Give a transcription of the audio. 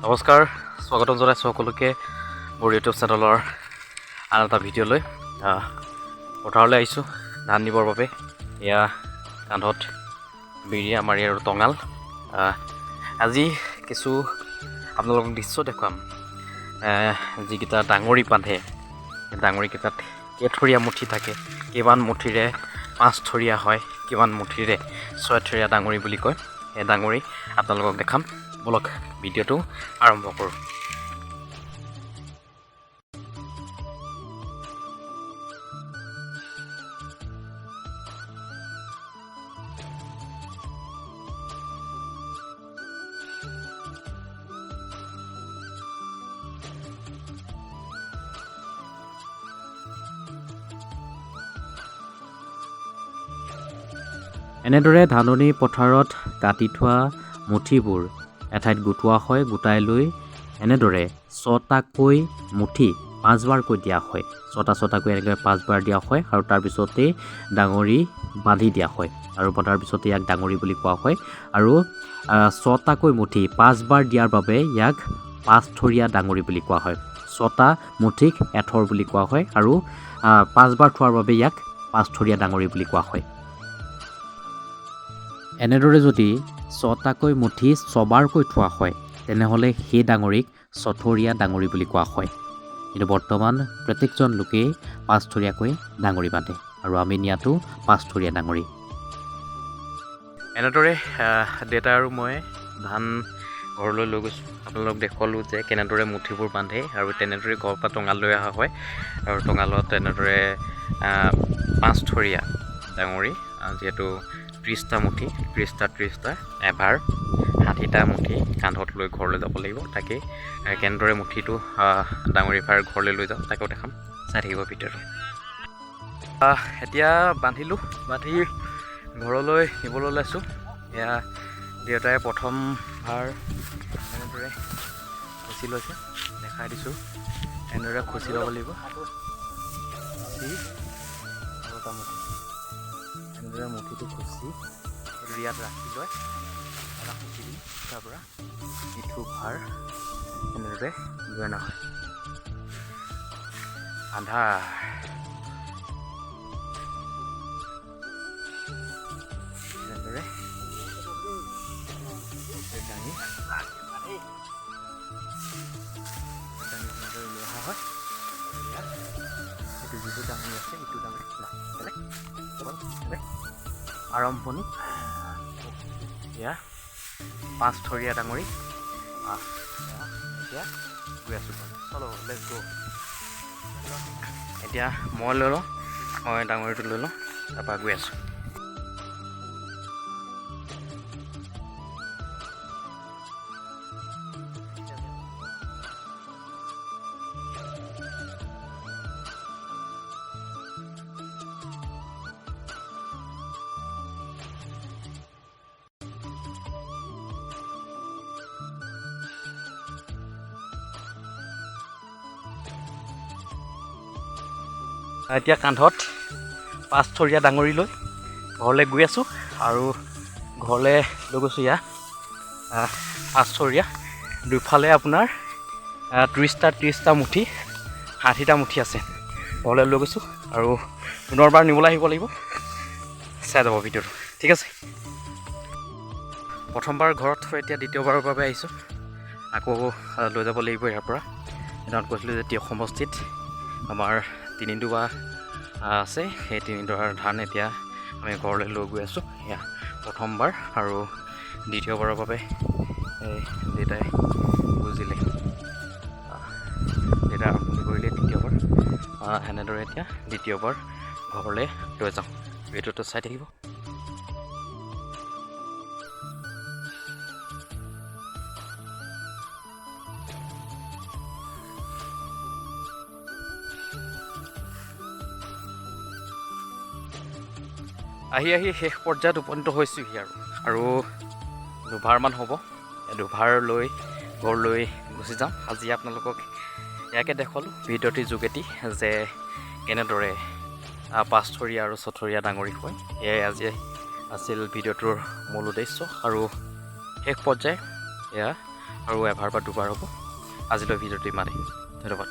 নমস্কাৰ, স্বাগতম জনাইছোঁ সকলোকে মোৰ ইউটিউব চেনেলৰ আন এটা ভিডিঅ'লৈ। পথাৰলৈ আহিছোঁ ধান নিবৰ বাবে। এয়া কান্ধত বিৰিয়া মাৰি আৰু টঙাল। আজি কিছু আপোনালোকক দৃশ্য দেখুৱাম। যিকেইটা ডাঙৰি বান্ধে, ডাঙৰিকেইটাত কেইথৰীয়া মুঠি থাকে, কিমান মুঠিৰে 5 থৰীয়া হয়, কিমান মুঠিৰে 6 থৰীয়া ডাঙৰি বুলি কয়। এই ডাঙৰি আপোনালোকক দেখাম। বলক ভিডিঅ'টো আৰম্ভ কৰোঁ। এনেদৰে ধাননি পথাৰত কাটি থোৱা মুঠিবোৰ এঠাইত গোটোৱা হয়। গোটাই লৈ এনেদৰে 6টাকৈ মুঠি 5বাৰকৈ দিয়া হয়। 6টাকৈ এনেকৈ 5বাৰ দিয়া হয় আৰু তাৰপিছতেই ডাঙৰি বান্ধি দিয়া হয় আৰু বন্ধাৰ পিছতে ইয়াক ডাঙৰি বুলি কোৱা হয়। আৰু 6টাকৈ মুঠি 5বাৰ দিয়াৰ বাবে ইয়াক 5 থৰীয়া ডাঙৰি বুলি কোৱা হয়। 6টা মুঠিক এথৰ বুলি কোৱা হয় আৰু 5বাৰ থোৱাৰ বাবে ইয়াক 5 থৰীয়া ডাঙৰি বুলি কোৱা হয়। এনেদৰে যদি 6টাকৈ মুঠি 6বাৰকৈ থোৱা হয়, তেনেহ'লে সেই ডাঙৰিক 6থৰীয়া ডাঙৰি বুলি কোৱা হয়। কিন্তু বৰ্তমান প্ৰত্যেকজন লোকেই 5 থৰীয়াকৈ ডাঙৰি বান্ধে আৰু আমি নিয়াটো 5 থৰীয়া ডাঙৰি। এনেদৰে দেউতা আৰু মই ধান ঘৰলৈ লৈ গৈছোঁ। আপোনালোকক দেখুৱালোঁ যে কেনেদৰে মুঠিবোৰ বান্ধে আৰু তেনেদৰে ঘৰৰ পৰা টঙাল লৈ অহা হয় আৰু টঙালত তেনেদৰে 5 থৰীয়া ডাঙৰি, যিহেতু 30টা মুঠি, 30টা এবাৰ 60টা মুঠি কান্ধত লৈ ঘৰলৈ যাব লাগিব। তাকে কেনেদৰে মুঠিটো ডাঙৰি ভাৰ ঘৰলৈ লৈ যাওঁ তাকেও দেখাম, চাই থাকিব ভিডিঅ'টো। এতিয়া বান্ধিলোঁ, বান্ধি ঘৰলৈ নিবলৈ ওলাইছোঁ। এয়া দেউতাই প্ৰথম ভাৰ এনেদৰে খুচি লৈছে, দেখাই দিছোঁ। এনেদৰে খুচি ল'ব লাগিব, এনেদৰে মুঠিটো খুচি ইয়াত ৰাখি লৈ এটা খুচি দিম। তাৰ পৰা ইটো ভাৰ এনেদৰে লৈ অনা হয়। আন্ধাৰ এনেদৰে দাঙি এনেদৰে লৈ অহা হয়। এইটো যিটো ডাঙৰি আছে, ইটো ডাঙৰি আৰম্ভণি এয়া 5 থৰীয়া ডাঙৰি। এতিয়া গৈ আছোঁ, চলো লেটছ গো। এতিয়া মই লৈ লওঁ, মই ডাঙৰিটো লৈ লওঁ, তাৰপৰা গৈ আছোঁ। এতিয়া কান্ধত 5 থৰীয়া ডাঙৰি লৈ ঘৰলৈ গৈ আছোঁ আৰু ঘৰলৈ লৈ গৈছোঁ এয়া 5 থৰীয়া। দুফালে আপোনাৰ 30টা মুঠি, 60টা মুঠি আছে। ঘৰলৈ লৈ গৈছোঁ আৰু পুনৰবাৰ নিবলৈ আহিব লাগিব। চাই যাব ভিডিঅ'টো, ঠিক আছে। প্ৰথমবাৰ ঘৰত থৈ এতিয়া দ্বিতীয়বাৰৰ বাবে আহিছোঁ। আকৌ লৈ যাব লাগিব ইয়াৰ পৰা। সেইদিনাত কৈছিলোঁ যে তিয়ক সমষ্টিত আমাৰ 3 ডোবা আছে, সেই 3 ডোবাৰ ধান এতিয়া আমি ঘৰলৈ লৈ গৈ আছোঁ। এয়া প্ৰথমবাৰ আৰু দ্বিতীয়বাৰৰ বাবে দেউতাই বুজিলে, দেউতাই আৰম্ভণি কৰিলে দ্বিতীয়বাৰ। সেনেদৰে এতিয়া দ্বিতীয়বাৰ ঘৰলৈ লৈ যাওঁ। ভিডিঅ'টো চাই থাকিব। আহি শেষ পৰ্যায়ত উপনীত হৈছোঁহি আৰু দুভাৰমান হ'ব। দুভাৰ লৈ ঘৰলৈ গুচি যাম। আজি আপোনালোকক ইয়াকে দেখুৱালোঁ ভিডিঅ'টিৰ যোগেদি যে কেনেদৰে 5 থৰীয়া আৰু 6 থৰীয়া ডাঙৰি হয়। এয়াই আজি আছিল ভিডিঅ'টোৰ মূল উদ্দেশ্য আৰু শেষ পৰ্যায় এয়া আৰু এবাৰ বা দুবাৰ হ'ব। আজিলৈ ভিডিঅ'টো ইমানেই। ধন্যবাদ।